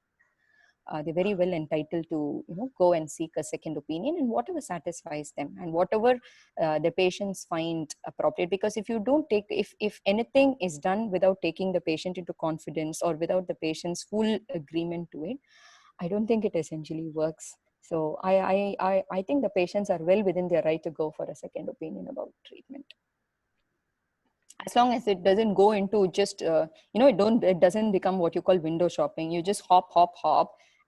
They're very well entitled to go and seek a second opinion, and whatever satisfies them and whatever the patients find appropriate. Because if you don't take, if anything is done without taking the patient into confidence or without the patient's full agreement to it, I don't think it essentially works. So I think the patients are well within their right to go for a second opinion about treatment, as long as it doesn't go into just it doesn't become what you call window shopping. You just hop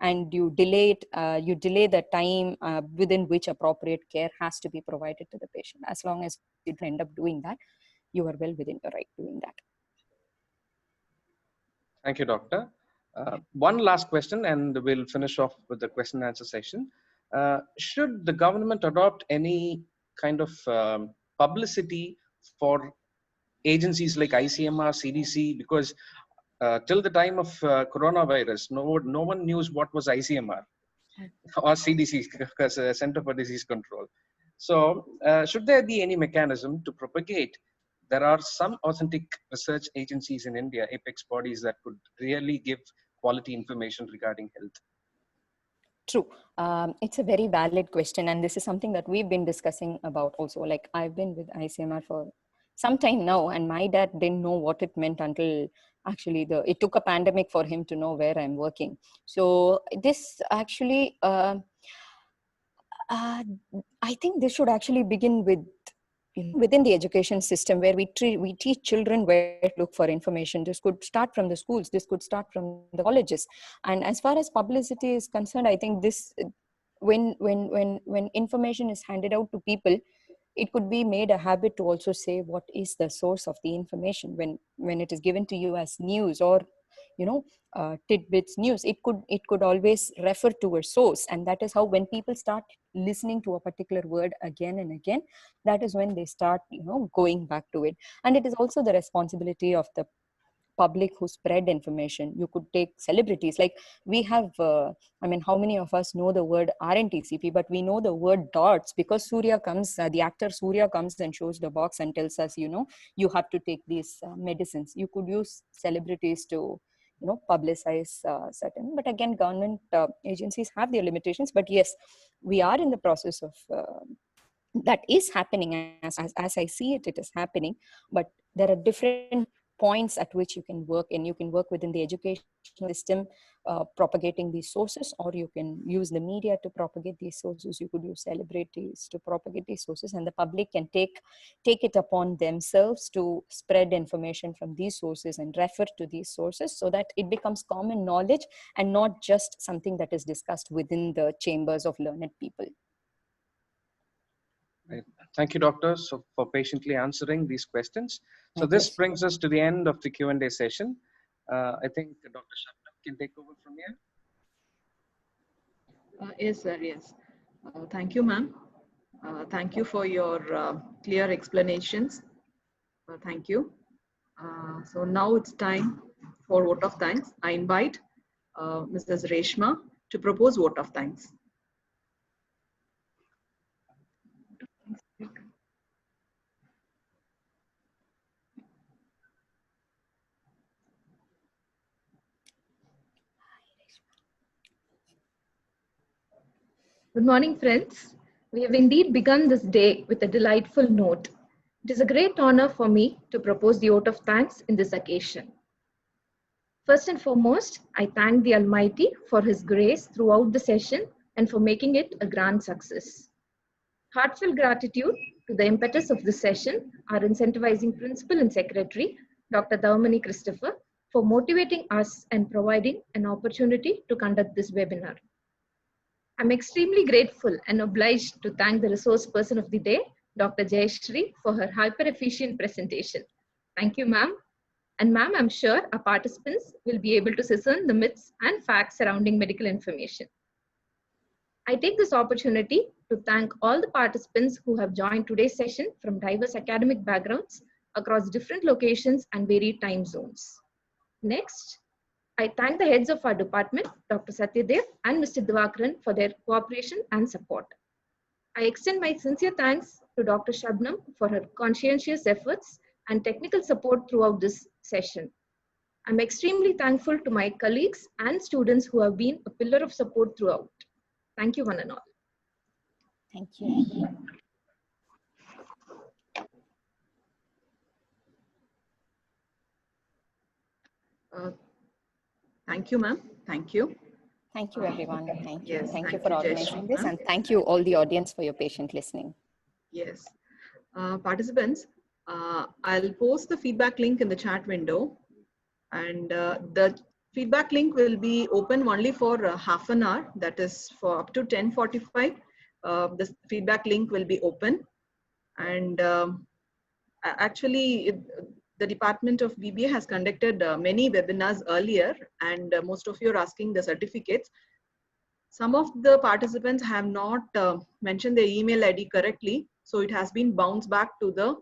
and you delay it, you delay the time within which appropriate care has to be provided to the patient. As long as you don't end up doing that, you are well within your right doing that. Thank you, Doctor. One last question, and we'll finish off with the question and answer session. Should the government adopt any kind of publicity for agencies like ICMR, CDC? Because till the time of coronavirus, no one knew what was ICMR or CDC, because Center for Disease Control. So should there be any mechanism to propagate? There are some authentic research agencies in India, apex bodies, that could really give quality information regarding health. True. It's a very valid question. And this is something that we've been discussing about also. Like, I've been with ICMR for some time now, and my dad didn't know what it meant until actually it took a pandemic for him to know where I'm working. So this actually, I think this should actually begin with within the education system, where we teach children where to look for information. This could start from the schools, this could start from the colleges. And as far as publicity is concerned, I think this, when information is handed out to people, it could be made a habit to also say what is the source of the information. When it is given to you as news or tidbits news, it could always refer to a source. And that is how, when people start listening to a particular word again and again, that is when they start going back to it. And it is also the responsibility of the public who spread information. You could take celebrities, like we have how many of us know the word RNTCP, but we know the word DOTS because Surya comes, the actor Surya comes and shows the box and tells us, you have to take these medicines. You could use celebrities to publicize certain, but again, government agencies have their limitations. But yes, we are in the process of that is happening. As I see it, it is happening. But there are different points at which you can work, and you can work within the education system propagating these sources, or you can use the media to propagate these sources. You could use celebrities to propagate these sources, and the public can take it upon themselves to spread information from these sources and refer to these sources, so that it becomes common knowledge and not just something that is discussed within the chambers of learned people. Right. Thank you, Doctor, for patiently answering these questions. So this brings us to the end of the Q&A session. I think Dr. Shabnam can take over from here. Yes, sir. Yes. Thank you, ma'am. Thank you for your clear explanations. Thank you. So now it's time for vote of thanks. I invite Mrs. Reshma to propose vote of thanks. Good morning, friends. We have indeed begun this day with a delightful note. It is a great honor for me to propose the vote of thanks in this occasion. First and foremost, I thank the Almighty for His grace throughout the session and for making it a grand success. Heartfelt gratitude to the impetus of this session, our incentivizing principal and secretary, Dr. Dhavamani Christopher, for motivating us and providing an opportunity to conduct this webinar. I'm extremely grateful and obliged to thank the resource person of the day, Dr. Jayashree, for her hyper-efficient presentation. Thank you, ma'am. And ma'am, I'm sure our participants will be able to discern the myths and facts surrounding medical information. I take this opportunity to thank all the participants who have joined today's session from diverse academic backgrounds across different locations and varied time zones. Next, I thank the heads of our department, Dr. Satyadev and Mr. Divakaran, for their cooperation and support. I extend my sincere thanks to Dr. Shabnam for her conscientious efforts and technical support throughout this session. I'm extremely thankful to my colleagues and students who have been a pillar of support throughout. Thank you, one and all. Thank you. Thank you, ma'am. Thank you. Thank you, everyone. Thank you. Yes, Thank you thank for you, organizing Jayashree, this, ma'am. and thank you all the audience for your patient listening. Yes. Participants, I'll post the feedback link in the chat window, and the feedback link will be open only for half an hour, that is for up to 10:45. The feedback link will be open, and actually the Department of BBA has conducted many webinars earlier, and most of you are asking the certificates. Some of the participants have not mentioned their email ID correctly, so it has been bounced back to the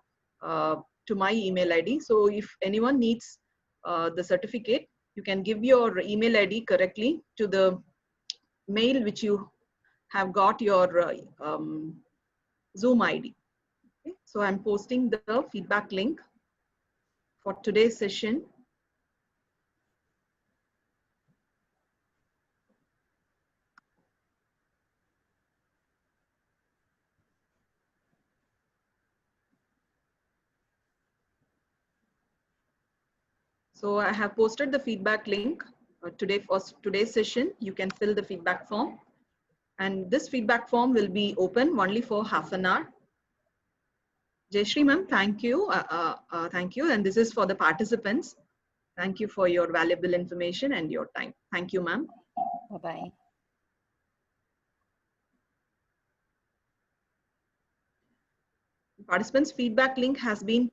to my email ID. So if anyone needs the certificate, you can give your email ID correctly to the mail which you have got your Zoom ID. Okay? So I'm posting the feedback link for today's session. So I have posted the feedback link today for today's session. You can fill the feedback form, and this feedback form will be open only for half an hour. Jayashree ma'am, thank you. Thank you. And this is for the participants. Thank you for your valuable information and your time. Thank you, ma'am. Bye-bye. Participants' feedback link has been